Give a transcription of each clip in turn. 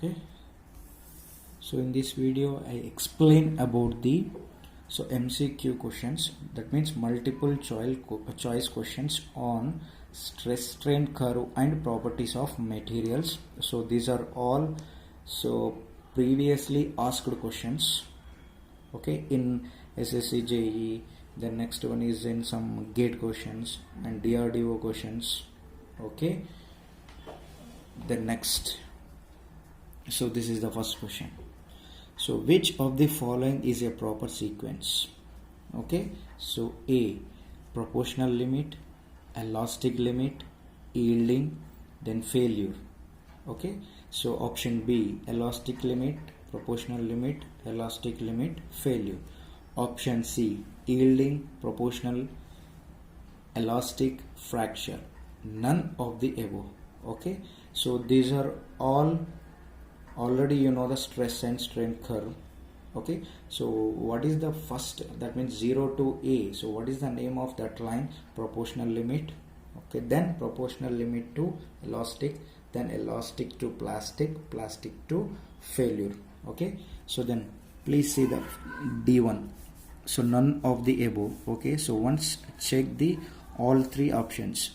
Okay, so in this video I explain about the MCQ questions, that means multiple choice questions on stress strain curve and properties of materials. So these are all previously asked questions, okay, in SSC JE. The next one is in some gate questions and DRDO questions. Okay, the next, so this is the first question. So which of the following is a proper sequence? Okay, so A, proportional limit, elastic limit, yielding, then failure. Okay, so option B, elastic limit, proportional limit, elastic limit, failure. Option C, yielding, proportional, elastic, fracture. None of the above. Okay, so these are all already you know the stress and strain curve. Okay, so what is the first, that means 0 to A, so what is the name of that line? Proportional limit. Okay, then proportional limit to elastic, then elastic to plastic, plastic to failure. Okay, so then please see the D1, so none of the above. Okay, so once check the all three options.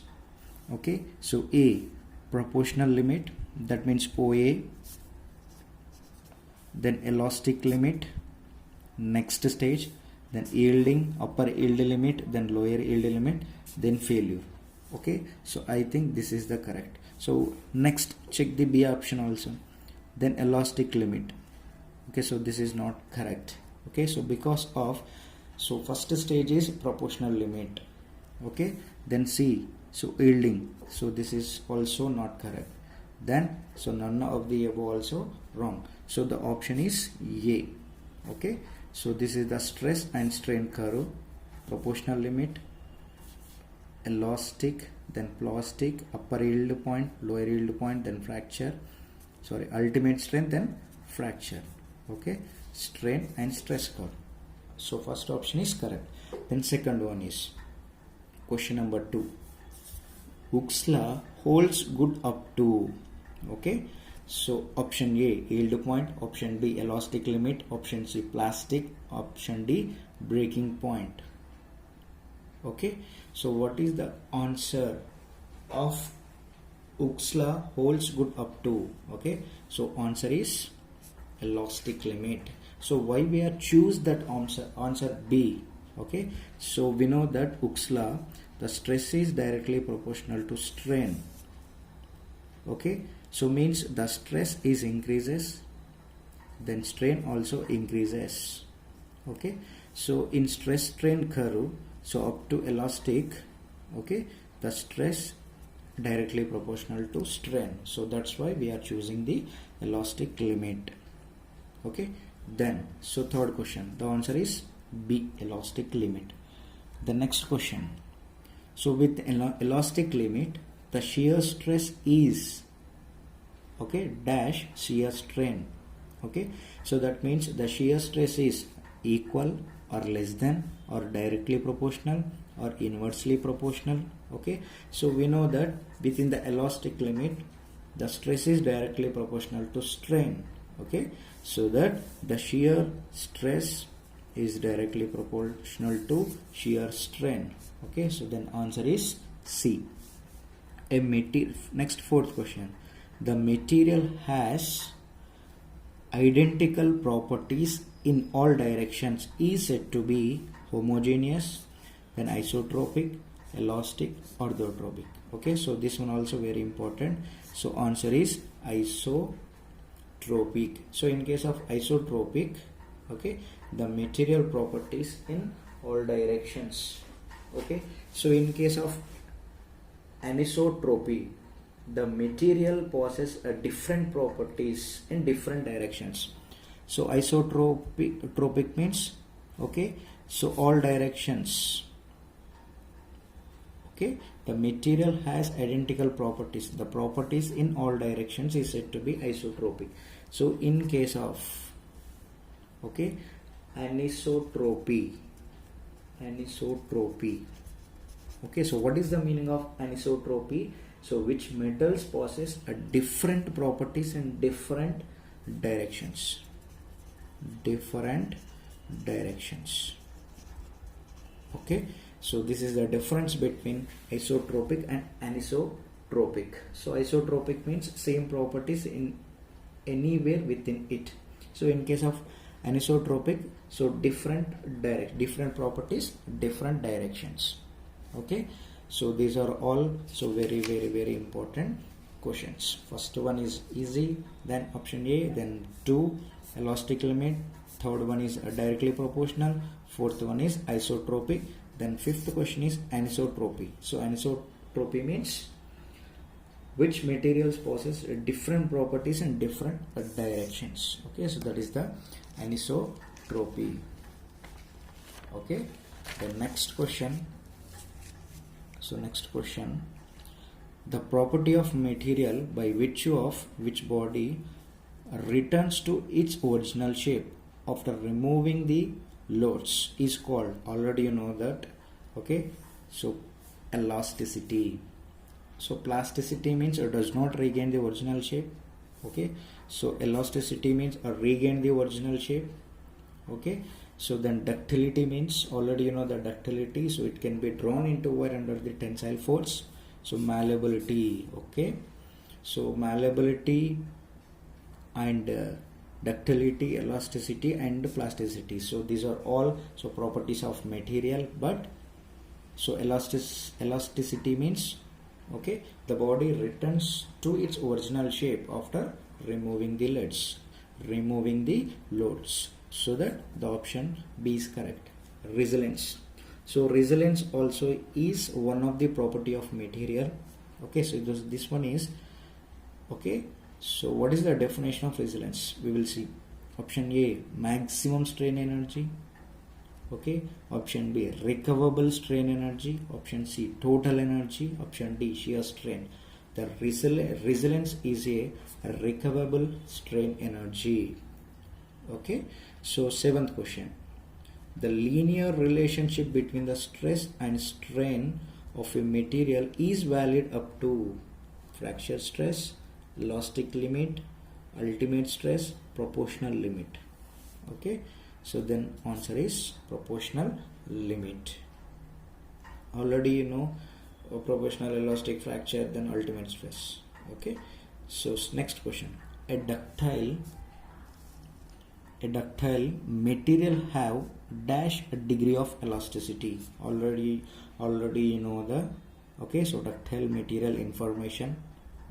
Okay, so A, proportional limit, that means OA, then elastic limit, next stage, then yielding, upper yield limit, then lower yield limit, then failure. Okay, so I think this is the correct. So next check the B option also, then elastic limit. Okay, so this is not correct. Okay, so because of, so first stage is proportional limit. Okay, then C, so yielding, so this is also not correct. Then so none of the above also wrong, so the option is A. Okay, so this is the stress and strain curve, proportional limit, elastic, then plastic, upper yield point, lower yield point, then fracture, sorry, ultimate strength, then fracture. Okay, strain and stress curve. So first option is correct. Then second one is question number 2. Hooke's law holds good up to. Okay, so option A, yield point, option B, elastic limit, option C, plastic, option D, breaking point. Okay, so what is the answer of Hooke's law holds good up to? Okay, so answer is elastic limit. So why we are choose that answer B? Okay, so we know that Hooke's law, the stress is directly proportional to strain. Okay, so means the stress is increases, then strain also increases. Okay, so in stress strain curve, so up to elastic, okay, the stress directly proportional to strain, so that's why we are choosing the elastic limit. Okay, then so third question, the answer is B, elastic limit. The next question, so with elastic limit, the shear stress is, okay, dash shear strain. Okay, so that means the shear stress is equal or less than or directly proportional or inversely proportional. Okay, so we know that within the elastic limit, the stress is directly proportional to strain. Okay, so that the shear stress is directly proportional to shear strain. Okay, so then answer is C. Next fourth question, the material has identical properties in all directions is said to be homogeneous, then isotropic, elastic, orthotropic. Okay, so this one also very important. So answer is isotropic. So in case of isotropic, okay, the material properties in all directions. Okay, so in case of anisotropy, the material possesses a different properties in different directions. So isotropic means, okay, so all directions. Okay, the material has identical properties, the properties in all directions is said to be isotropic. So in case of, okay, anisotropy. Okay, so what is the meaning of anisotropy? So which metals possess a different properties in different directions. Different directions. Okay, so this is the difference between isotropic and anisotropic. So isotropic means same properties in anywhere within it. So in case of anisotropic, so different properties, different directions. Okay, so these are all so very important questions. First one is easy, then option A, then 2 elastic limit, third one is directly proportional, fourth one is isotropic, then fifth question is anisotropy. So anisotropy means which materials possess different properties and different directions. Okay, so that is the anisotropy. Okay, the next question. So next question, the property of material by virtue of which body returns to its original shape after removing the loads is called, already you know that. Okay, so elasticity. So plasticity means it does not regain the original shape. Okay, so elasticity means regain the original shape. Okay, so then ductility means, already you know the ductility, so it can be drawn into wire under the tensile force. So malleability. Okay, so malleability and ductility, elasticity and plasticity, so these are all so properties of material. But so elasticity means, okay, the body returns to its original shape after removing the loads. So that the option B is correct. Resilience. So resilience also is one of the property of material. Okay, so this one is okay. So what is the definition of resilience? We will see. Option A, maximum strain energy. Okay, option B, recoverable strain energy. Option C, total energy. Option D, shear strain. The resilience is a recoverable strain energy. Okay, so seventh question, the linear relationship between the stress and strain of a material is valid up to fracture stress, elastic limit, ultimate stress, proportional limit. Okay, so then answer is proportional limit. Already you know proportional, elastic, fracture, then ultimate stress. Okay, so next question, a ductile material have dash a degree of elasticity. Already you know the, okay, so ductile material information.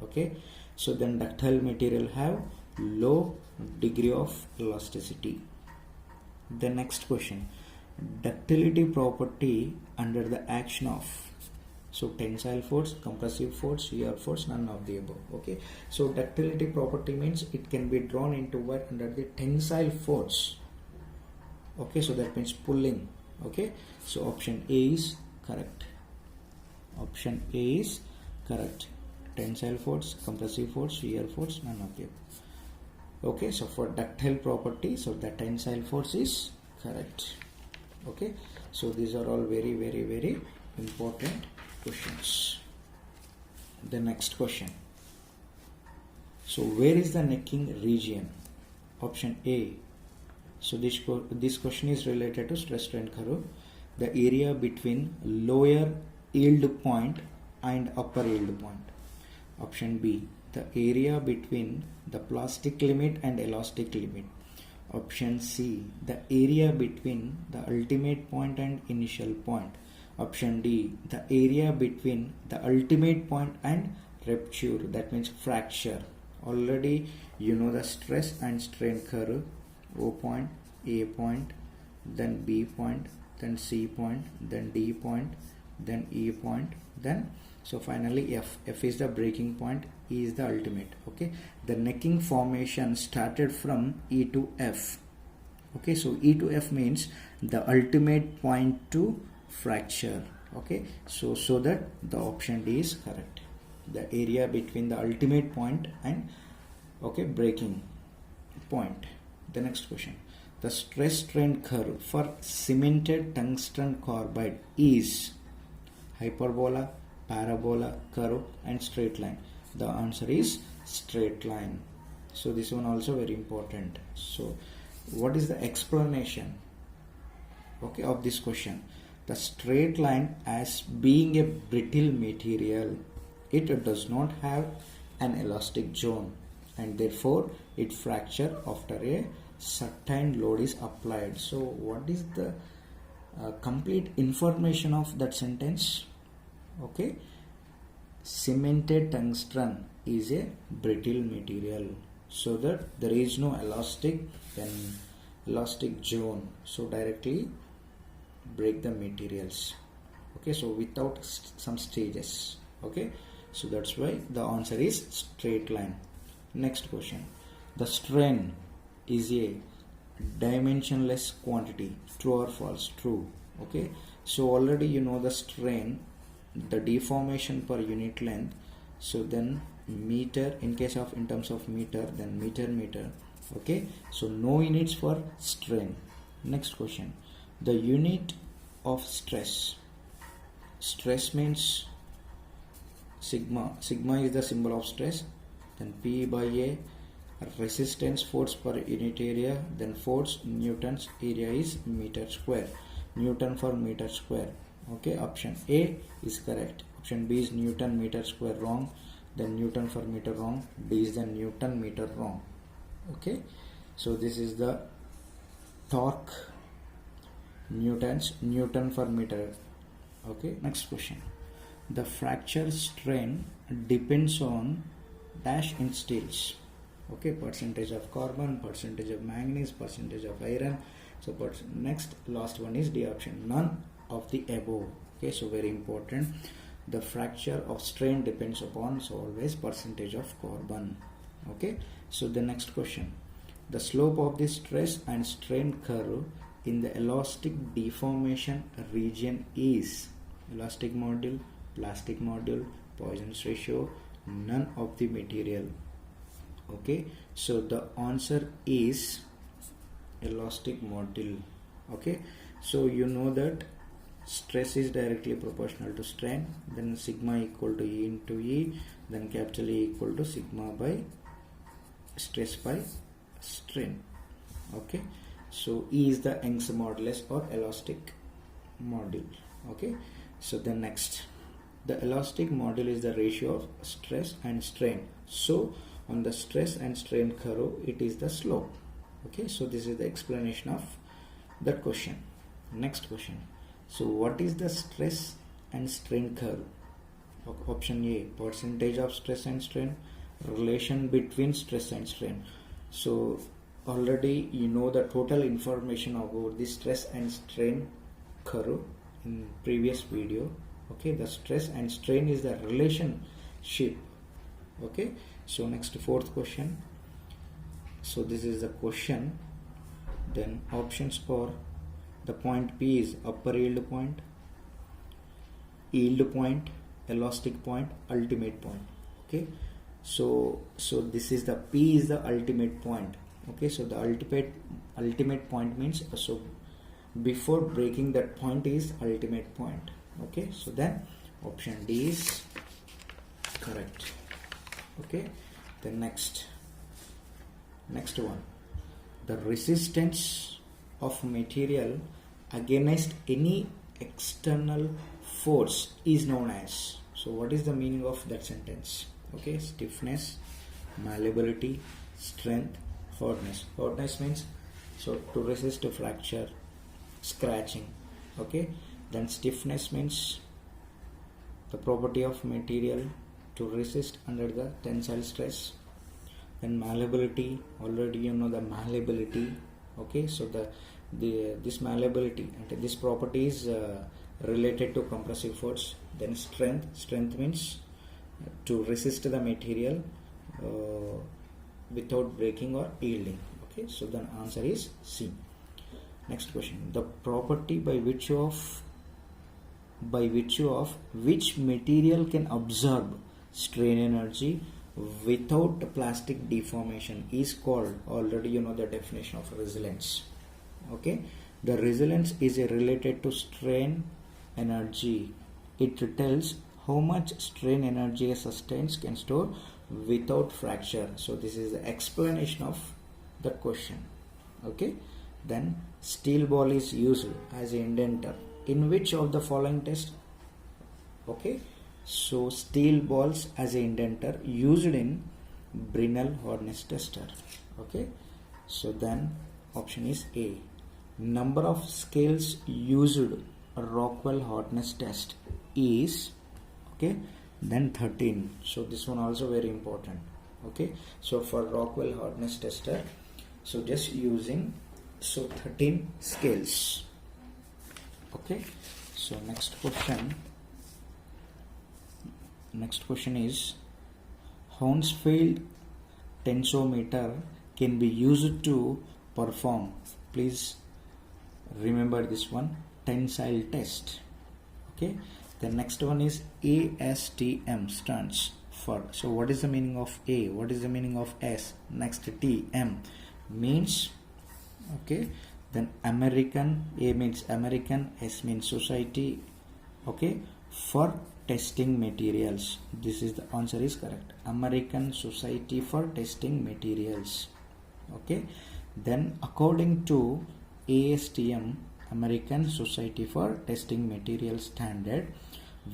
Okay, so then ductile material have low degree of elasticity. The next question, ductility property under the action of, so tensile force, compressive force, shear force, none of the above. Okay, so ductility property means it can be drawn into wire under the tensile force. Okay, so that means pulling. Okay, so option A is correct. Option A is correct. Tensile force, compressive force, shear force, none of the above. Okay, so for ductile property, so the tensile force is correct. Okay, so these are all very important questions. The next question, so where is the necking region? Option A, so this question is related to stress strain curve, the area between lower yield point and upper yield point. Option B, the area between the plastic limit and elastic limit. Option C, the area between the ultimate point and initial point. Option D, the area between the ultimate point and rupture, that means fracture. Already you know the stress and strain curve, O point, A point, then B point, then C point, then D point, then E point, then so finally F is the breaking point, E is the ultimate. Okay, the necking formation started from E to F. Okay, so E to F means the ultimate point to fracture. Okay, so that the option D is correct, the area between the ultimate point and okay breaking point. The next question, the stress strain curve for cemented tungsten carbide is hyperbola, parabola, curve and straight line. The answer is straight line. So this one also very important. So what is the explanation, okay, of this question? The straight line, as being a brittle material, it does not have an elastic zone, and therefore it fracture after a certain load is applied. So what is the complete information of that sentence? Okay, cemented tungsten is a brittle material, so that there is no elastic zone, so directly break the materials. Okay, so without some stages. Okay, so that's why the answer is straight line. Next question, the strain is a dimensionless quantity, true or false? True. Okay, so already you know the strain, the deformation per unit length, so then meter, in case of in terms of meter, then meter. Okay, so no units for strain. Next question, the unit of stress means sigma is the symbol of stress, then P by A, resistance force per unit area, then force newtons, area is meter square, Newton for meter square. Okay, option A is correct. Option B is Newton meter square wrong, then Newton for meter wrong, D is the Newton meter wrong. Okay, so this is the torque, Newton for meter. Okay, next question, the fracture strain depends on dash in steels. Okay, percentage of carbon, percentage of manganese, percentage of iron. So next, last one is D option, none of the above. Okay, so very important, the fracture of strain depends upon, so always percentage of carbon. Okay, so the next question, the slope of the stress and strain curve in the elastic deformation region is elastic module, plastic module, Poisson's ratio, none of the material. Okay, so the answer is elastic module. Okay, so you know that stress is directly proportional to strain, then sigma equal to E into E, then capital E equal to sigma by stress by strain. Okay, so E is the Young's modulus or elastic module. Okay, so the next, the elastic module is the ratio of stress and strain. So on the stress and strain curve, it is the slope. Okay, so this is the explanation of that question. Next question, so what is the stress and strain curve? Option A, percentage of stress and strain, relation between stress and strain. So already you know the total information about the stress and strain curve in previous video. Okay, the stress and strain is the relationship. Okay, so next, fourth question, so this is the question, then options are, the point P is upper yield point, elastic point, ultimate point. Okay, so this is the P is the ultimate point. Okay, so the ultimate point means, so before breaking that point is ultimate point. Okay, so then option D is correct. Okay, the next one, the resistance of material against any external force is known as. So what is the meaning of that sentence? Okay, stiffness, malleability, strength, hardness. Hardness means, so to resist a fracture, scratching. Okay, then stiffness means the property of material to resist under the tensile stress. Then malleability, already you know the malleability. Okay, so this malleability and this property is related to compressive force. Then strength means to resist the material without breaking or yielding. Okay, so the answer is C. Next question, the property by virtue of which material can absorb strain energy without plastic deformation is called, already you know the definition of resilience. Okay, the resilience is related to strain energy. It tells how much strain energy a substance can store without fracture. So this is the explanation of the question. Okay, then steel ball is used as an indenter in which of the following test? Okay, so steel balls as an indenter used in Brinell hardness tester. Okay, so then option is A. Number of scales used Rockwell hardness test is, okay, then 13. So this one also very important. Okay, so for Rockwell hardness tester, so just using 13 scales. Okay, so next question is Hounsfield tensometer can be used to perform, please remember this one, tensile test. Okay, the next one is ASTM stands for, so what is the meaning of A, what is the meaning of S, next T, M means, okay, then American, A means American, S means society, okay, for testing materials. This is the answer is correct, American Society for Testing Materials. Okay, then according to ASTM, American Society for Testing Materials standard,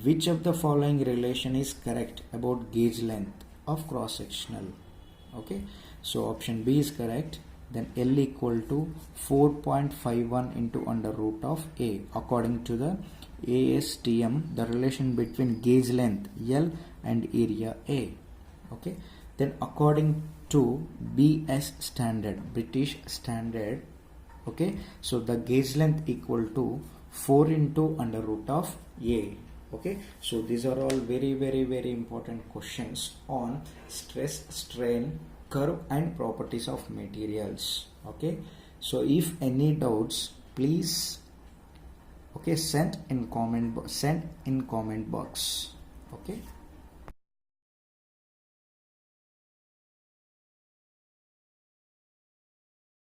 which of the following relation is correct about gauge length of cross sectional? Okay, so option B is correct. Then L equal to 4.51 into under root of A. According to the ASTM, the relation between gauge length L and area A. Okay, then according to BS standard, British standard, okay, so the gauge length equal to 4 into under root of A. Okay, so these are all very important questions on stress strain curve and properties of materials. Okay, so if any doubts, please, okay, send in comment box. Okay.